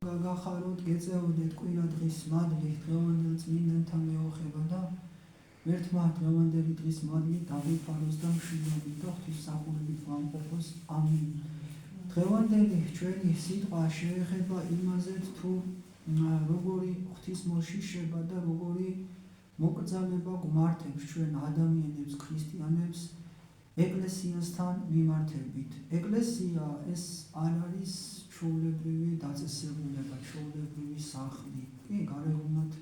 გახაროთ გეწეოდეთ კვირა დღის მადლი დღევანდელ წმინდანთა მეოხება და ერთმა დღევანდელი დღის მადლი დაგვიფაროს და მშვიდობით და ღვთისმსახურებით ვამყოფოს. ამინ. დღევანდელი ჩვენი სიტყვა შეეხება იმაზე, თუ როგორი ღვთისმოშიშება და როგორი მოკრძალება გვმართებს ჩვენ ადამიანებს, ქრისტიანებს ეკლესიასთან მიმართებით. ეკლესია ეს არ არის ჩვეულებრივი დაწესებულება, ჩვეულებრივი სახლი. კი, გარეგნულად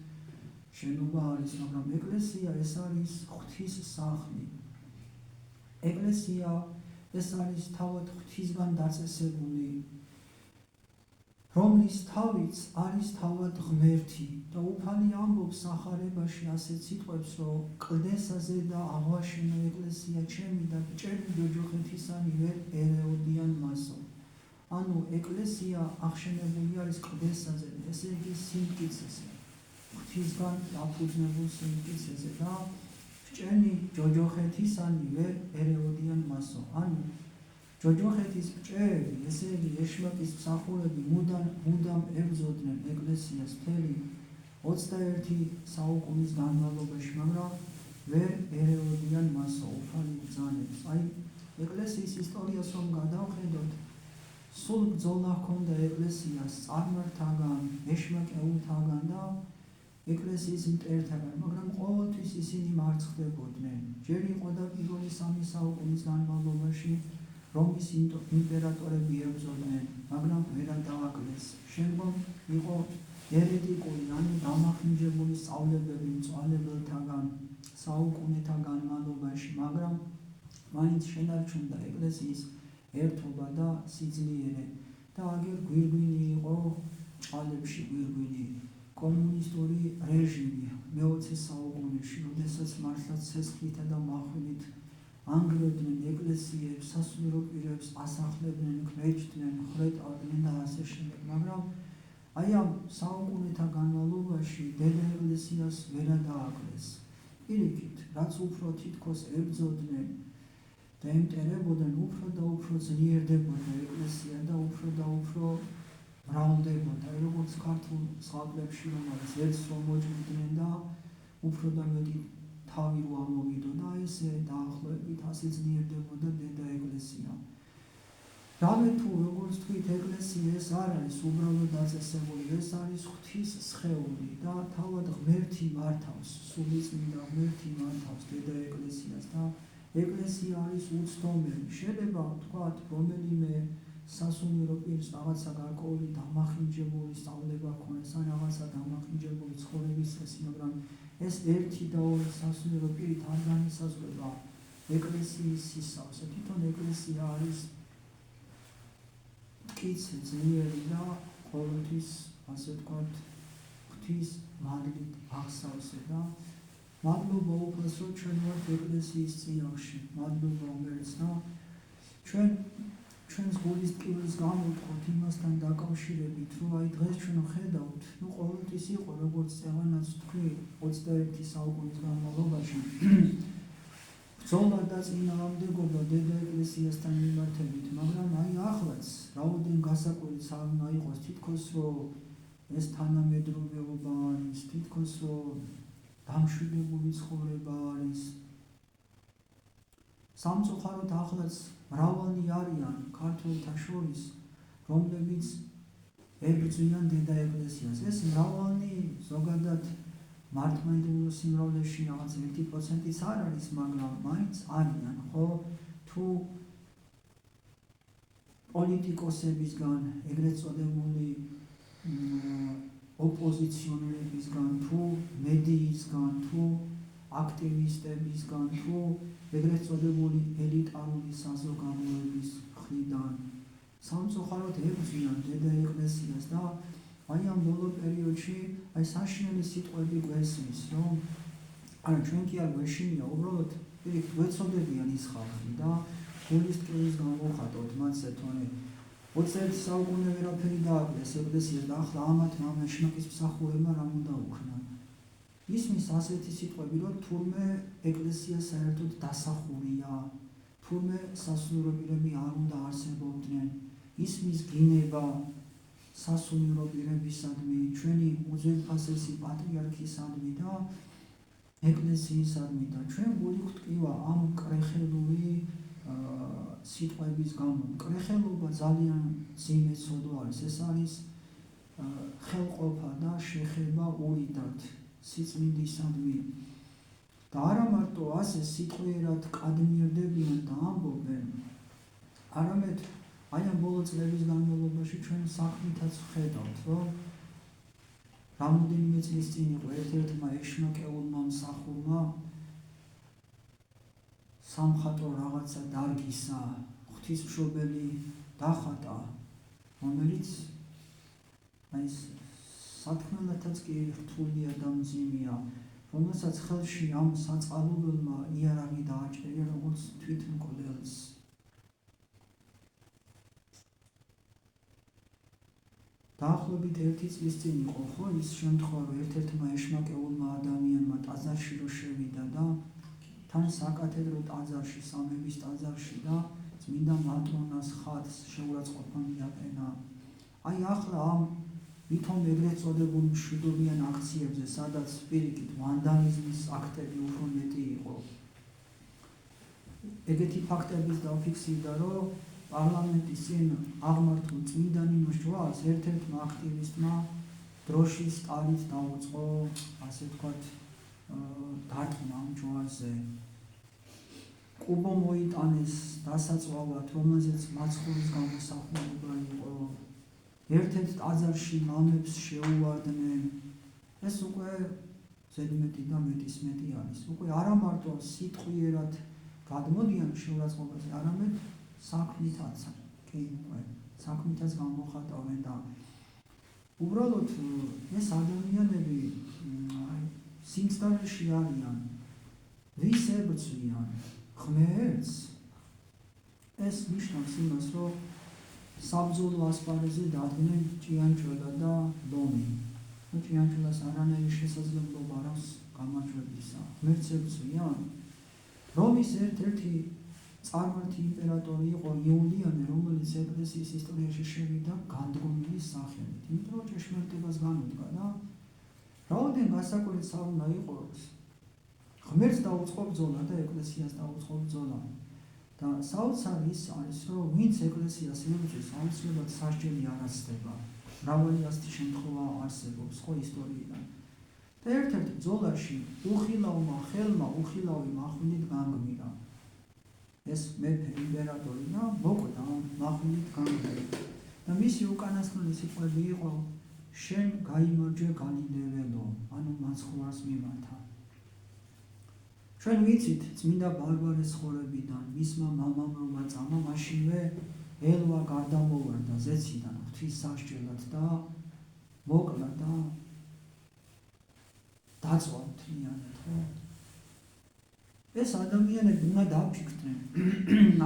შენობა არის, მაგრამ ეკლესია ეს არის ღვთის სახლი. ეკლესია ეს არის თავად ღვთისგან დაწესებული, რომლის თავიც არის თავად ღმერთი და უფალი ამბობს სახარებაში ასეთ სიტყვებს, რომ კლდესაზე და აღვაშენო ეკლესია ჩემი და ჭერი ჯოჯოხეთისანი ვერ ერეოდიან მასო. ანუ ეკლესია აღშენებული არის კლდესაზე, ესე იგი სიმტკიცეზე, ღვთისგან დაფუძნებულ სიმტკიცეზე და ჭერი ჯოჯოხეთისანი ვერ ერეოდიან მასო. ანუ ჯოჯოხეთის ჭერი, ესე იგი ეშმაკის მსახურები მუდამ ებრძოდნენ ეკლესიას მთელი 21 საუკუნის განმავლობაში, მაგრამ ვერ ერეოდიან მასო უფალი ბრძანებს. აი, ეკლესიის ისტორიას რომ გადავხედოთ, სულ ბრძოლა ჰქონდა ეკლესიას წარმართაგან, ეშმაკეულთაგან და ეკლესიის მტერთაგან, მაგრამ ყოველთვის ისინი მარცხდებოდნენ. ჯერ იყო და პირველი 3 საუკუნის განმავლობაში რომის იმპერატორები ებრძოდნენ, მაგრამ ვერა დააკლეს. შემდგომ იყო ერეტიკული, ანუ დამახინჯებული სწავლებები მწვალებელთაგან საუკუნეთა განმავლობაში, მაგრამ მაინც შენარჩუნდა ეკლესიის ერთობა და სიძლიერე და აგერ გვირგვინი იყო ჭალებში გვირგვინი. კომუნისტური რეჟიმი მე-20 საუკუნეში, როდესაც მართლაც ცეცხლითა და მახვილით ანგრევდნენ ეკლესიებს, სასულიერო პირებს ასახლებდნენ, ქმეჯდნენ, ხრეტავდნენ და ასე შემდეგ, მაგრამ აი ამ საუკუნეთა განმავლობაში დედა ეკლესიას ვერა დააკლეს. პირიქით, რაც უფრო თითქოს ებრძოდნენ და ემტერებოდნენ, უფრო და უფრო ძლიერდებოდა ეკლესია და უფრო მრავლდებოდა, როგორც ქართულ სახლებში რომ არის, ერთს რომ მოჭრიდნენ და უფრო და მეტი თავი რო ამოვიდო და ესე დაახლოებით ასე ძლიერდებოდა დედა ეკლესია. რამე თუ როგორც თქვით, ეკლესია ეს არ არის უბრალოდ დაწესებული, ეს არის ღვთის სხეული და თავად ღმერთი მართავს, სულიწმინდა ღმერთი მართავს დედა ეკლესიას და ეკლესია არის უცდომელი. შეიძლება ვთქვათ, რომელიმე სასულიერო პირს რაღაცა გარკვეული დამახინჯებული სწავლება ქონდეს ან რაღაცა დამახინჯებული ცხოვრების წესი, მაგრამ ეს ერთი და ორი სასულიერო პირით არ განისაზღვრება ეკლესიის სისავსე. თვითონ ეკლესია არის მტკიცე, ძლიერი და ყოველთვის, ასე ვთქვათ, ღვთის მადლით აღსავსე და მადლობა უფალს, რომ ჩვენ ვართ ეკლესიის წიაღში. მადლობა ღმერთს და ჩვენს გულის ტკივილს გამოვთხოვთ იმასთან დაკავშირებით, რომ აი დღეს ჩვენ ხედავთ, ყოველთვის იყო, როგორც წევანაც თქვი, 21 საუკუნის განმავლობაში ბრძოლა და წინააღმდეგობა დედა ეკლესიასთან მიმართებით, მაგრამ აი ახლაც რაოდენ გასაკვირიც არ უნდა იყოს, თითქოს რომ ეს თანამედროვეობა არის, თითქოს რომ დამშვიდებული ცხოვრება არის. სამწუხაროდ ახლაც მრავალი არიან ქართველთა შორის, რომლებიც ებრძვიან დედა ეკლესიას. ეს მრავალი ზოგადად მართლმადიდებლურ სიმრავლეში რაღაც 1%-იც არ არის, მაგრამ მაინც არიან, ხო? თუ პოლიტიკოსებისგან, ეგრეთ წოდებული ოპოზიციონერებისგან, თუ მედიისგან, თუ აქტივისტებისგან, თუ ეგრეთ წოდებული ელიტარული საზოგადოების მხრიდან სამწუხაროდ ებრძვიან დედა ეკლესიას და აი ამ ბოლო პერიოდში აი საშინელი სიტყვები გვესმის, რომ არა ჩვენ კი არ გვეშინია, უბრალოდ პირიქით გვეცოდებიან ის ხალხი და გულის ტკივილს გამოვხატოთ მათზე, თორე 21 საუკუნე ვერაფერი დააკლეს ეკლესიას და ახლა ამათმა ეშმაკის მსახურებმა რა უნდა უქნან. ისმის ასეთი სიტყვები, რომ თურმე ეკლესია საერთოდ დასახურია, თურმე სასულიერო პირები არ უნდა არსებობდნენ, ისმის გინება სასულიერო პირებისადმი, ჩვენი უძველფასესი პატრიარქისადმი და ეკლესიისადმი და ჩვენ გული გვტკივა ამ კრეხელური სიტყვების გამო. კრეხელობა ძალიან ძიმე ცოდვა არის. ეს არის ხელყოფა და შეხება ურიდად სიწმინდისადმი. და არა მარტო ასე სიტყვიერად კადმიერდებიან და ამბობენ, არამედ აი ამ ბოლო წლების განმავლობაში ჩვენ საქმითაც ვხედავთ, რომ რამოდენიმე წლის წინ იყო ერთ-ერთმა ეშმაკეულმა მსახურმა სამხატვრო რაღაცა დარგისა ღვთისმშობელი დახატა, რომელიც აი სათქმელათაც კი რთულია და მძიმეა, რომელსაც ხელში ამ საწყალობელმა იარაღი დააჭერია, როგორც თვით მკვლელს. დაახლოებით 1 წლის წინ იყო ხო ის შემთხვევა, რომ ერთ-ერთმა ეშმაკეულმა ადამიანმა ტაძარში რო შევიდა და თან საკათედრო ტაძარში, სამების ტაძარში და წმინდა მატრონას ხატს შეურაცხყოფა მიაყენა. აი ახლა ამ ვითომ ეგრეთ წოდებულ მშვიდობიან აქციებზე, სადაც პირიქით ვანდალიზმის აქტები უფრო მეტი იყო. ეგეთი ფაქტების დაფიქსირდა, რომ პარლამენტის წინ აღმართულ წმინდა ნინოს ჯვარს ერთ-ერთმა აქტივისტმა დროშის ტალით დაუწყო, ასე ვთქვათ, დარტყმა ამ ჯვარზე. კუბო მოიტანეს დასაწვავად, რომელზეც მაცხოვრის გამოსახულება იყო. ერთ-ერთ ტაძარში მამებს შეუვარდნენ. ეს უკვე ზედმეტი და მეტის მეტი არის. უკვე არა მარტო სიტყვიერად გადმოდიან შეურაცხყოფაზე, არამედ საქმითაც, კი, საქმითაც გამოხატავენ და უბრალოდ ეს ადამიანები სიმწდარეში არიან. ვის ებრძვიან? ღმერთს? ეს ნიშნავს იმას, რომ საბრძოლო ასპარეზზე დადგნენ ჭიანჭველა და ლომი. ჭიანჭველას არანაირი შესაძლებლობა არ აქვს გამარჯვებისა. ღმერთს ებრძვიან? რომის ერთ-ერთი წარმართი იმპერატორი იყო იულიანე, რომელიც ეკლესიის ისტორიაში შევიდა განდგომილი სახელით. იმიტომ რომ ჭეშმარიტებას განუდგა და რაოდენ გასაკვირიც არ უნდა იყოს. ღმერთს დაუწყო ბრძოლა და ეკლესიას დაუწყო ბრძოლა. და საოცარი ის არის, რომ ვინც ეკლესიას ებრძვის, აუცილებლად სასჯელი არ ასწდება. მრავალი ასეთი შემთხვევა არსებობს ხო ისტორიიდან. და ერთ-ერთ ბრძოლაში უხილავმა ხელმა უხილავი מחვილით განგმირა. ეს მეფე იმპერატორი და მოკვდა מחვილით განგმირა. და მისი უკანასკნელი სიტყვები იყო, შენ გაიმარჯვე გალილეველო, ანუ მაცხოვარს მიმართა. ჩვენ ვიცით წმინდა ბარბარეს ცხოვრებიდან, მისმა მამამ რომ აწამა, მაშინვე ელვა გარდამოვარდა ზეციდან ღვთის სასჯელად და მოკლა და დაწვა მთლიანად, ხო? ეს ადამიანები უნდა დაფიქრდნენ.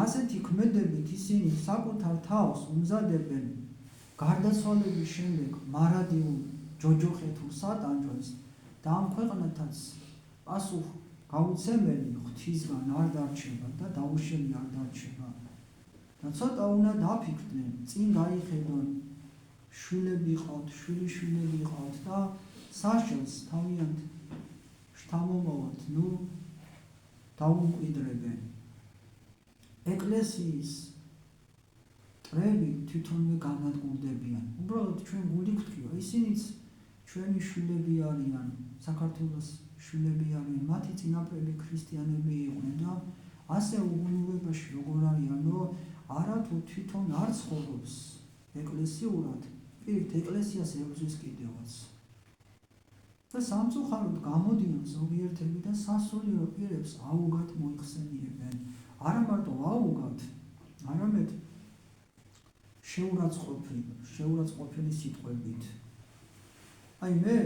ასეთი ქმედებით ისინი საკუთარ თავს უმზადებენ გარდაცვალების შემდეგ მარადიულ ჯოჯოხეთურ სატანჯვას და ამ ქვეყნათაც პასუხ გაუცემელი ღვთისგან არ დარჩება და დაუშველი არ დარჩება. და ცოტა უნდა დაფიქრდნენ, წინ გაიხედონ, შვილები ყავთ, შვილიშვილები ყავთ და სასჯელს თავიანთ შთამომავად, დაუმკვიდრებენ. ეკლესიის წრები თვითონვე განადგურდებიან. უბრალოდ ჩვენ გული გვტკივა, ისინიც ჩვენი შვილები არიან, საქართველოს შვილები არიან, მათი წინაპრები ქრისტიანები იყვნენ და ასე უგუნურებაში როგორ არიან, რომ არათუ თვითონ არ ცხოვრობს ეკლესიურად, პირთ ეკლესიას ებრძვის კიდევაც. და სამწუხაროდ გამოდიან ზოგიერთები და სასულიერო პირებს აუგად მოიხსენიებენ. არა მარტო აუგად, არამედ შეურაცხყოფილი სიტყვებით. აი მე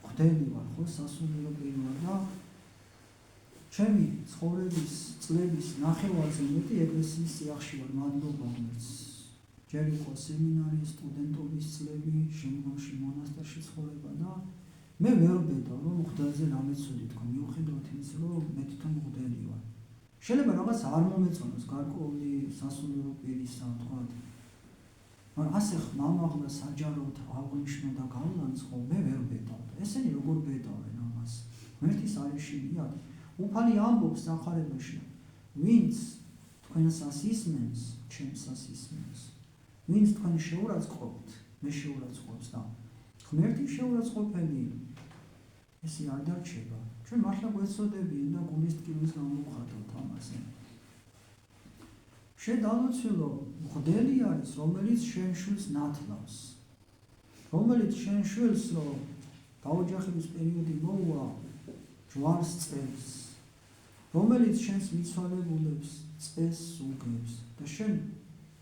ხვდები ვარ ხო სასულიერო პირი ვარ და ჩემი ცხოვრების წლების ნახევარზე მეტი ეკლესიის წიაღში ვარ, მადლობა ღმერთს. ჯერ იყო სემინარი, სტუდენტობის წლები, შემდგომში მონასტერში ცხოვრება და მე ვერ ვბედავ, რომ მღვდელზე რამე ცუდი თქვა, მიუხედავად იმისა, რომ მე თვითონ მღვდელი ვარ. შეიძლება რაღაც არ მომეწონოს გარკვეული სასულიერო პირისა, თქვათ. ასე ხმამაღლა საჯაროდ აღნიშნო და გავლანწყო მე ვერ ვბედავ. ესენი როგორ ბედავენ ამას? ღმერთის არეშინია. უფალი ამბობს სახარებაში, ვინც თქვენსას ისმენს, ჩემსას ისმენს. ვინც თქვენ შეურაცხყოფთ, მე შეურაცხყოფს და ღმერთი შეურაცხყოფელი ესე არ დარჩება. ჩვენ მართლა გვეცოდებიან და გულის ტკივილს გამოვხატოთ ამაზე. შედალოცილო მღვდელი არის, რომელიც შენ შვილს ნათლავს, რომელიც შენ შვილს დაოჯახების პერიოდი მოუვა ჯვარს წერს, რომელიც შენს მიცვალებულებს წესს უგებს და შენ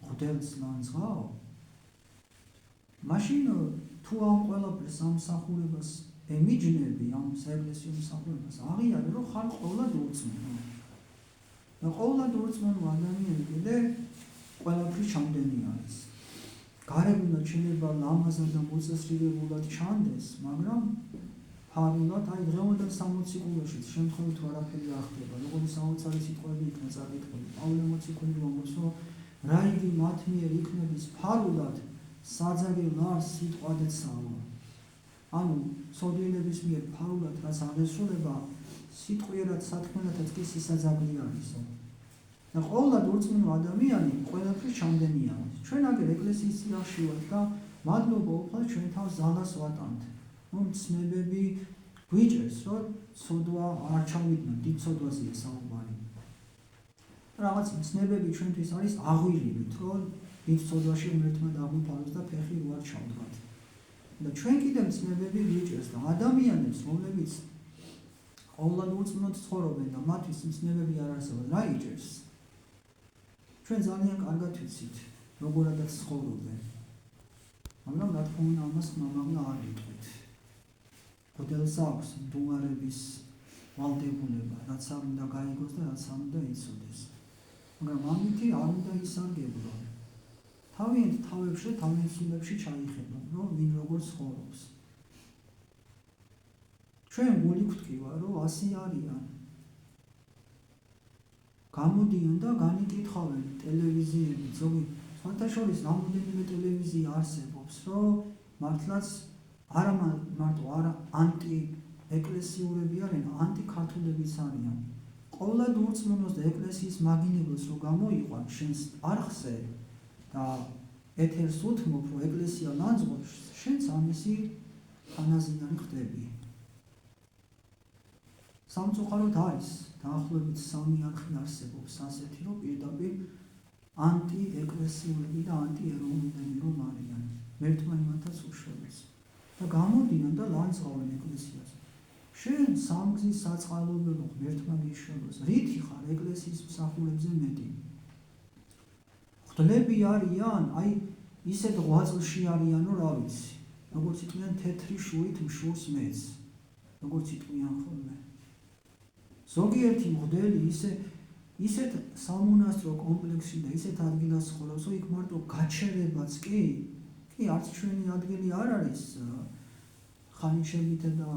მღვდელს ლანძღაო, მაშინ თუ ამ ყველაფერს ამსახურებას ემიჯნები, ამ საეკლესიო მსახურებას აღიარე, რომ ხარ ყოვლად ურწმუნო. და ყოვლად ურწმუნო ადამიანი კიდე ყველაფრის ჩამდენი არის. გარეგნულად შეიძლება ლამაზად და მოწესრიგებულად ჩანდეს, მაგრამ ფარულად, დღევანდელ 60 კულაშიც შემთხვევით თუ არაფერი არ ხდება, როგორც საოცარი სიტყვები იქნა წაკითხული, პავლე მოციქული რომელსო რა იგი მათ მიერ იქნების ფარულად საძაგე ლარს სიტყვადეცავა. ანუ სოდიელების მიერ ფარულად რაც აღესრულება, სიტყვიერად სათქმელათაც კი სისაძაგლი არისო. და ყოვლად ურწმუნო ადამიანი ყველაფრის ჩამდენი არის. ჩვენ აგერ ეკლესიის წინაშე ვართ და მადლობა უფალს ჩვენ თავს ზალას ვატანთ. ცნებები გვიჭერს, რომ ცოდვა არ ჩავიდნენ, დიდ ცოდვაზეა საუბარი. რაღაც ცნებები ჩვენთვის არის აღვირილით, რომ დიდ ცოდვაში ღმერთმა დაგვიფაროს და ფეხი უარ ჩავდგათ. და ჩვენ კიდევ ცნებები გვიჭერს და ადამიანებს, რომლებიც ყოვლად ურწმუნოდ ცხოვრობენ და მათთვის ცნებები არ არსებობს, რა იჭერს? ჩვენ ძალიან კარგად ვიცით, როგორადაც ცხოვრობენ. მაგრამ რა თქმა უნდა, ამას ხმამაღლა არ ვიტყვით. მღვდელს აქვს მდგომარეობის ვალდებულება, რაც არ უნდა გაიგოს და რაც არ უნდა იცოდეს. მაგრამ ამითი არ უნდა ისარგებლონ. თავიანთ თავებში, თავიანთ სულებში ჩაიხედონ, რომ ვინ როგორ ცხოვრობს. ჩვენ გული გვტკივა, რომ ასე არიან. გამოდიან და განიკითხავენ ტელევიზიები, ზოგი სხვათა შორის რამდენიმე ტელევიზია არსებობს, რომ მართლაც არა მარტო არა ანტიეკლესიურები არიან, ანტიქართულებიც არიან. ყოვლად ურწმუნოს და ეკლესიის მაგინებელს რომ გამოიყვან შენს არხზე და ეთერს უთმობ, რომ ეკლესია ლანძღობს, შენც ამისი ხანაზინარი ხდები. სამწუხაროდ არის დაახლოებით 3 არხი არსებობს ასეთი, რომ პირდაპირ ანტიეკლესიურები და ანტიეროვნულები რომ არიან. მერთმა იმათაც უშველეს. და გამოდიან და ლანძღავენ ეკლესიას. შენ სამგზის საწყალობელო ღმერთმა მიშველოს, რითი ხარ ეკლესიის მსახურებზე მეტი? მღვდლები არიან, აი ისეთ ღვაწლში არიანო, რა ვიცი, როგორც იყვნენ თეთრი შუით მშურს მეც, როგორც იყვნენ ხოლმე. ზოგიერთი მღვდელი ისეთ სამონასტრო კომპლექსში და ისეთ ადგილას ცხოვრობს, რომ იქ მარტო გაჩერებაც კი არც ჩვენი ადგილი არ არის ხანიშებით და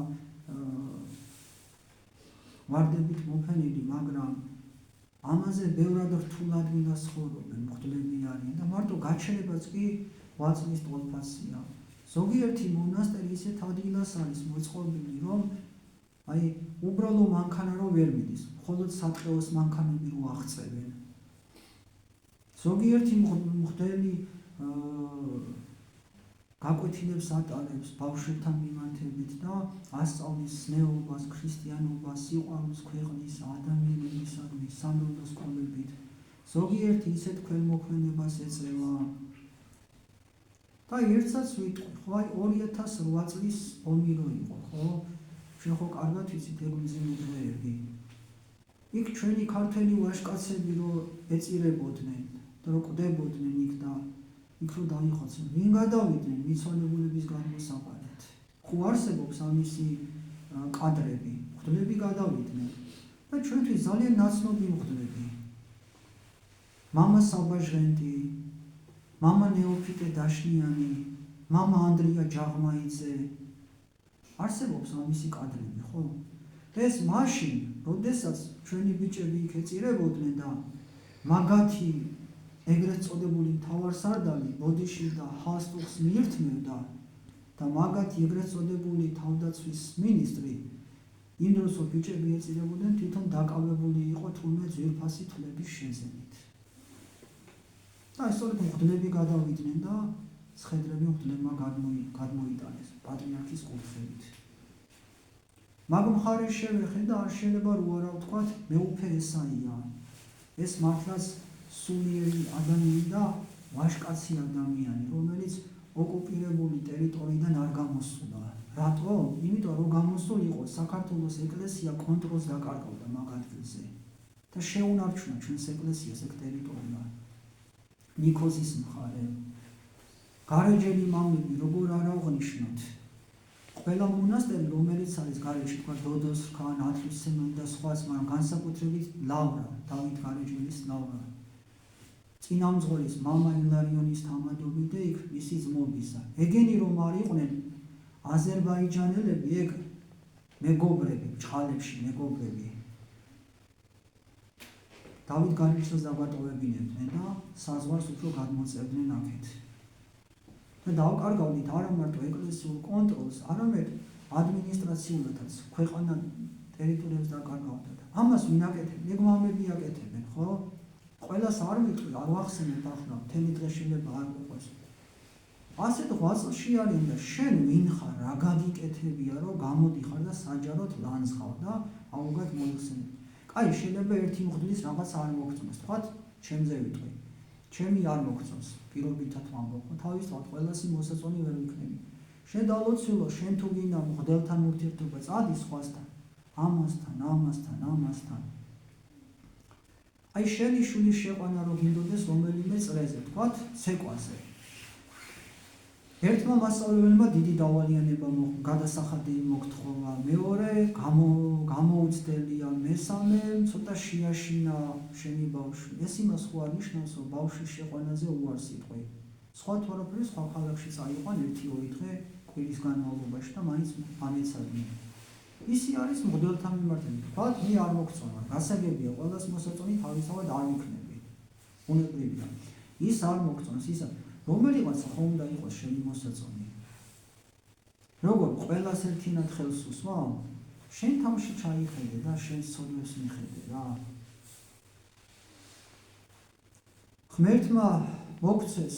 ვარდებით მოფენილი, მაგრამ ამაზე ბევრად რთულ ადგილას ცხოვრობენ, მღვდლები არიან და მარტო გაჩერებაც კი ღვაწლის ტოლფასია. ზოგიერთი მონასტერი ისეთ ადგილას არის მოწყობილი, რომ აი უბრალო მანქანა რო ვერ მიდის, მხოლოდ სატყეოს მანქანები რო აღწევენ. ზოგიერთი მღვდელი გაკვეთილებს ატარებს ბავშვებთან მიმართებით და ასწავლის ზნეობას, ქრისტიანობას, სიყვარულს ქვეყნის ადამიანებისადმი სამრევლო სკოლებით. ზოგიერთი ისეთ ქველმოქმედებას ეწევა. და ერთსაც ვიტყვი, ხო აი 2008 წლის ომი რო იყო, ხო? ჩვენ ხო კარგად ვიცით ეგმზიმი დღეები. იქ ჩვენი ქართველი ვაჟკაცები რო ეწირებოდნენ და რო კვდებოდნენ იქ და იქ რო დაიხოცნენ, ვინ გადავიდნენ მიცვალებულების გადმოსაყარად? ხო არსებობს ამისი კადრები, მღვდლები გადავიდნენ და ჩვენთვის ძალიან ნაცნობი მღვდლები. მამა საბაჟღენტი, მამა ნეოფიტე დაშნიანი, მამა ანდრია ჯაღმაიძე, არსებობს ამისი კადრები, ხო? ეს მაშინ, როდესაც ჩვენი ბიჭები იქ ეწირებოდნენ და მაგათი ეგრეთ წოდებული მთავარსარდალი ბოდიში და ჰასტუხს მიირთმევდა და მაგათი ეგრეთ წოდებული თავდაცვის მინისტრი იმ დროს რომ ბიჭები ეწირებოდნენ თვითონ დაკავებული იყო თურმე ძვირფასი თვლების შეძენით. და სწორედ მღვდლები გადავიდნენ და ცხედრები მღვდლებმა გადმოიტანეს პატრიარქის კურთხევით. მაგ მხარეს შევეხე და არ შეიძლება რო არა ვთქვათ მეუფე ესაია. ეს მართლაც სულიერი ადამიანი და ვაჟკაცი ადამიანი, რომელიც ოკუპირებული ტერიტორიიდან არ გამოსულა. რატო? იმიტომ რომ გამოსულიყო საქართველოს ეკლესია კონტროლს დაკარგავდა მაგ ადგილზე და შეუნარჩუნა ჩვენს ეკლესიას ეგ ტერიტორია. ნიქოზის მხარე. გარეჯელი მამები როგორ არ აღნიშნოთ. ყველა მონასტერი, რომელიც არის გარეჯში, თქვა დოდოს რქან, ათლისმცემელი და სხვაც, მაგრამ განსაკუთრებით ლავრა, დავით გარეჯელის ლავრა. წინამძღვრის მამა ილარიონის თამადობით და იქ მისი ძმობისა. ეგენი რომ არ იყვნენ აზერბაიჯანელები, ეგ მეგობრები, ჩხალებში მეგობრები. დავით გარეჯელს დაგვატოვებინებდნენ და საზღვარს უფრო გადმოწევდნენ აქეთ. და დავკარგავდით არა მარტო ეკლესიურ კონტროლს, არამედ ადმინისტრაციულადაც ქვეყანა ტერიტორიებს დაკარგავდა. ამას ვინ აკეთებს? ეგ მამები აკეთებენ, ხო? ყველას არ ვიტყვი, არ ვახსენებ ახლა, მთელი დღე შეიძლება არ გიყვეს. ასეთ ღვაწლში არიან და შენ ვინ ხარ, რა გაგიკეთებია, რომ გამოდიხარ და საჯაროდ ლანძღავ და აუგად მოიხსენებ. კაი, შეიძლება ერთი მღვდლის რაღაც არ მოგწონს, თქვათ, ჩემზე ვიტყვი. ჩემი არ მოგწონს, პირობითად ვამბობ, თავისთავად ყველასი მოსაწონი ვერ ვიქნები. შენ დალოცილო, შენ თუ გინდა მღვდელთან ურთიერთობა წადი სხვასთან, ამასთან. აი შენი შულის შეყვანა რო გინდოდეს რომელიმე წრეზე, თქვათ, ცეკვაზე. ერთმა მასწავლებელმა დიდი დავალიანება გადასახადი მოგთხოვა, მეორე გამოუცდელია, მესამე ცოტა შეაშინა შენი ბავშვი. ეს იმას ხო არ ნიშნავს, რომ ბავშვის შეყვანაზე უარს იტყვი. სხვა თორაფერი სხვა ქალაქში წაიყვან 1-2 დღე კვირის განმავლობაში და მაინც ამეცადნენ. ისი არის მღვდელთან მიმართებით. თქვათ, მე არ მოგწონა, გასაგებია, ყველას მოსაწონი თავისთავად არ ვიქნები. უნებრივია. ის არ მოგწონს, ისა რომელიღაცა ხო უნდა იყოს შენი მოსაწონი. როგორ ყველას ერთინად ხელს უსვამ, შენ თავში ჩაიხედე და შენ ცოდნებს მიხედე რა. ღმერთმა მოგცეს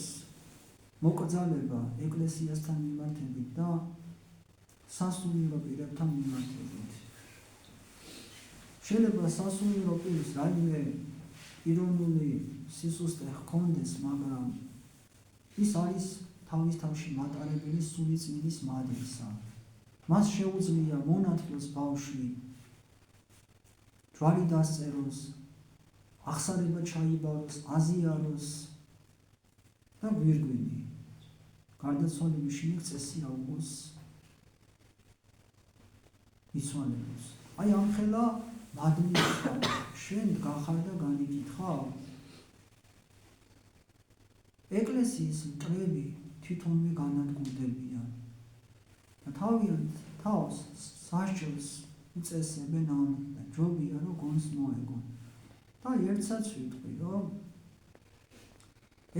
მოკრძალება ეკლესიასთან მიმართებით და სასულიერო პირებთან მიმართებით. შეიძლება სასულიერო პირის რაიმე ირონული სისუსტე ჰქონდეს, მაგრამ ის არის თავის თავში მატარებელი სული წმინდის მადლისა. მას შეუძლია მონათლოს ბავშვი, ჯვარი დასწეროს, აღსარება ჩაიბაროს, აზიაროს და გვირგვინი. გარდაცვალების შემდეგ წესი აუგოს იცვალებოს. აი ამხელა მადლისა შენ გახარ და განიკითხავ. ეკლესიის მტრები თვითონვე განადგურდებიან და თავიანთ თავს სასჯელს უწესებენ ამით და ჯობია რომ გონს მოეგონ. და ერთსაც ვიტყვი, რომ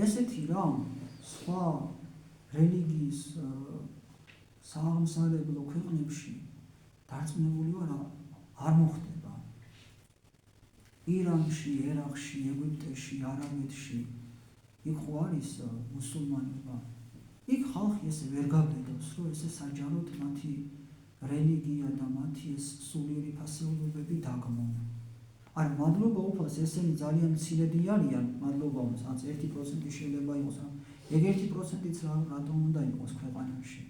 ესეთი რამ სხვა რელიგიის საამსარებლო ქვეყნებში დარწმუნებული ვარ არ მოხდება. ირანში, ერაყში, ეგვიპტეში, არაბეთში იქ ხო არის მუსულმანობა. იქ ხალხი ესე ვერ გაბედავს, რომ ესე საჯაროდ მათი რელიგია და მათი ეს სულიერი ფასეულობები დაგმონ. არ მადლობა უფალს, ესენი ძალიან მცირედი არიან, მადლობა უმს, ან 1% შეიძლება იყოს, ეგ 1%-იც რატომ უნდა იყოს ქვეყანაში.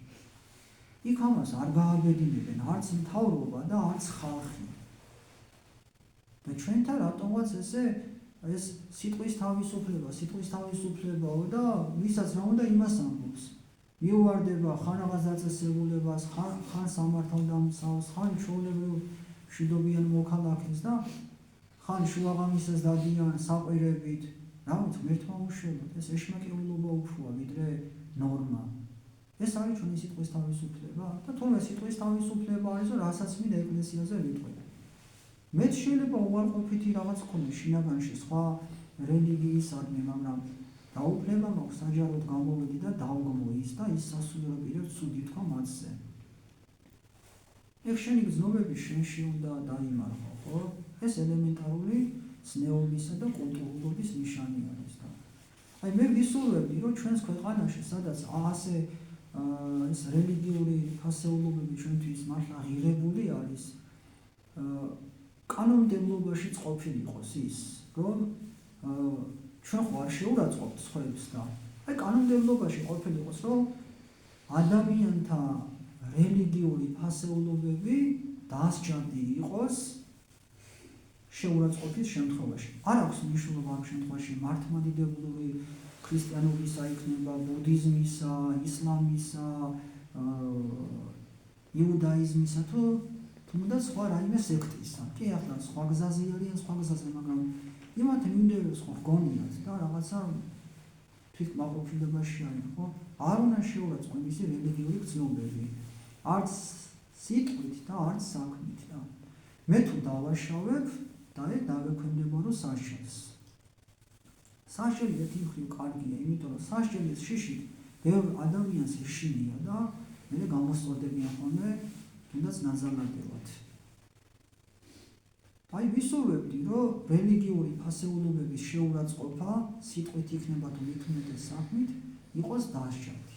იქ ამას არ გააბედინებენ, არც მთავრობა და არც ხალხი. და ჩვენთან რატომაც ესე ეს სიტყვის თავისუფლებაო და ვისაც რა უნდა იმას ამბობს. მიუვარდება ხან რაღაც დაწესებულებას, ხან სამართალდამცავს, ხან ჩვეულებრივ მშვიდობიან მოქალაქეს და ხან შუაღამისას დადიან საყვირებით. რა ვიცი, ღმერთმა უშველოდ, ეს ეშმაკეულობა უფროა ვიდრე ნორმა. ეს არის ჩვენი სიტყვის თავისუფლება და თუმცა სიტყვის თავისუფლება არის, რომ რასაც მინდა ეკლესიაზე ვიტყვი. მეც შეიძლება უარყოფითი რაღაც ქონდეს შინაგანში სხვა რელიგიისადმი, მაგრამ დაუფლება მაქვს საჯაროდ გამოვიდი და დავგმო ის და ის სასულიერო პირებს ცუდი თქვა მათზე. ეხ შენი გრძნობები შენში უნდა დაიმარხო, ხო? ეს ელემენტარული ზნეობისა და კულტურულობის ნიშანი არის და აი მე ვისურვებდი, რომ ჩვენს ქვეყანაში, სადაც ასე ეს რელიგიური ფასეულობები ჩვენთვის მართლა ღირებული არის, კანონმდებლობაშიც ყოფილიყოს ის, რომ ჩვენ ხო არ შეურაცხყოფთ სხვებს და აი კანონმდებლობაში ყოფილიყოს, რომ ადამიანთა რელიგიური ფასეულობები დასჯადი იყოს შეურაცხყოფის შემთხვევაში. არ აქვს მნიშვნელობა ამ შემთხვევაში მართლმადიდებლური ქრისტიანობისა იქნება, ბუდიზმისა, ისლამისა, იუდაიზმისა თუ თუნდაც სხვა რაიმე სექტისა. კი ახლა სხვა გზაზე არიან, სხვა გზაზე, მაგრამ იმათ მიმდევრებს ხო გონიათ და რაღაცა თვითმაყოფილებაში არიან, ხო? არ უნდა შეურაცხო მისი რელიგიური გრძნობები. არც სიტყვით და არც საქმით და მე თუ დავაშავებ და დავექვემდებარო რომ სასჯელს. სასჯელი ერთი მხრივ კარგია, იმიტომ რომ სასჯელის შიშით ბევრ ადამიანს ეშინია და მე გამოსწორდებიან ხოლმე თუნდაც ნაზარნადევად. აი ვისურვებდი, რომ რელიგიური ფასეულობების შეურაცხყოფა სიტყვით იქნება თუ მით უმეტეს საქმით იყოს დასჯადი.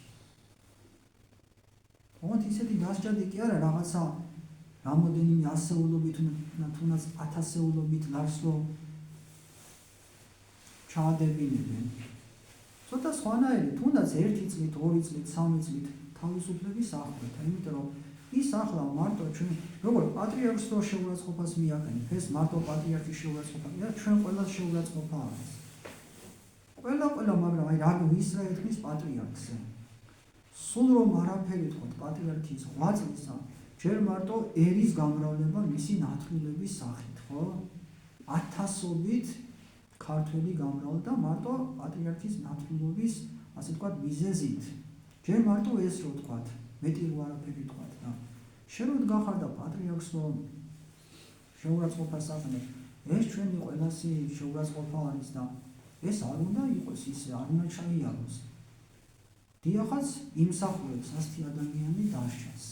თუმცა ისეთი დასჯადი კი არა რაღაცა რამოდენიმე ასეულობით თუნდაც ათასეულობით ლარსლო ჩაადებინებენ. ცოტა სხვანაირი, თუნდაც 1 წლით, 2 წლით, 3 წლით თავისუფლების ახლეთ, იმიტომ რომ ის ახლა მარტო ჩვენ როგორ პატრიარქს რო შეურაცხყოფას მიაყენებს, ეს მარტო პატრიარქის შეურაცხყოფა, ჩვენ ყველას შეურაცხყოფა არის. ყველა, მაგრამ აი რა ვისრა ეთქვის პატრიარქზე. სულ რომ არაფერი თქვა პატრიარქის 8 წლისა, ჯერ მარტო ერის გამრავლება მისი ნათლულების სახით, ხო? 1000-ობით ქართველი გამრავლდა მარტო პატრიარქის ნათლულობის, ასე ვთქვათ, მიზეზით. ჯერ მარტო ეს რო ვთქვათ, მეტი რო არაფერი ვთქვათ და შენ რო გახარდა პატრიარქს რომ შეურაცხყოფას აყენებ, ეს ჩვენი ყველასი შეურაცხყოფა არის და ეს არ უნდა იყოს ისე, არ უნდა ჩაიაროს. დიახაც იმსახურებს ასეთი ადამიანი დასჯას.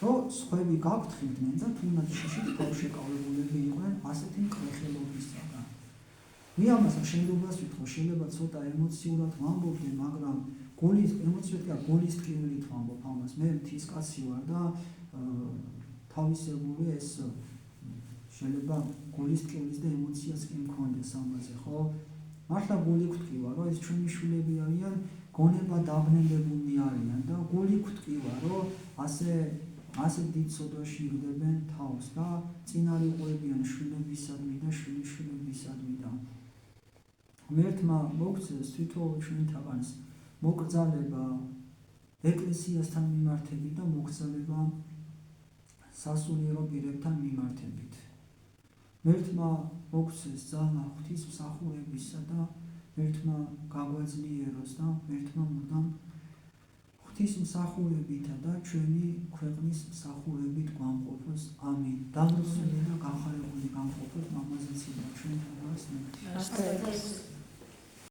რომ სხვები გაფრთხილდნენ და თუნდაც შიშით თავშეკავებულები იყვნენ ასეთი მკრეხელობისაგან. მე ამას შენდობას ვიტყო, შეიძლება ცოტა ემოციურად ვამბობდე, მაგრამ გულის ტკივილით ვამბობ ამას. მე მთის კაცი ვარ და თავისებული ეს შეიძლება გულის ტკივილის და ემოციაც კი მქონდეს ამაზე, ხო? მართლა გული გვტკივა, რომ ეს ჩვენი შვილები არიან, გონება დაბნელებულნი არიან და გული გვტკივა, რომ ასე დიდ სოდაში იგდებენ თავს და წინ არ იყვებიან შვილებისადმი და შვილიშვილებისადმი და ღმერთმა მოგცეს თვითონ ჩვენთაგანს მოკრძალება ეკლესიასთან მიმართებით და მოგრძალება სასულიერო პირებთან მიმართებით. ღმერთმა მოგცეს ძალა ღვთისმსახურებისა და ღმერთმა გაგვაძლიეროს და ღმერთმა მუდამ ღვთისმსახურებითა და ჩვენი ქვეყნის მსახურებით გვამყოფოს. ამინ. დაღმრთული და განხარებული გამყოფოს მამაზეცი და ჩვენთანაც.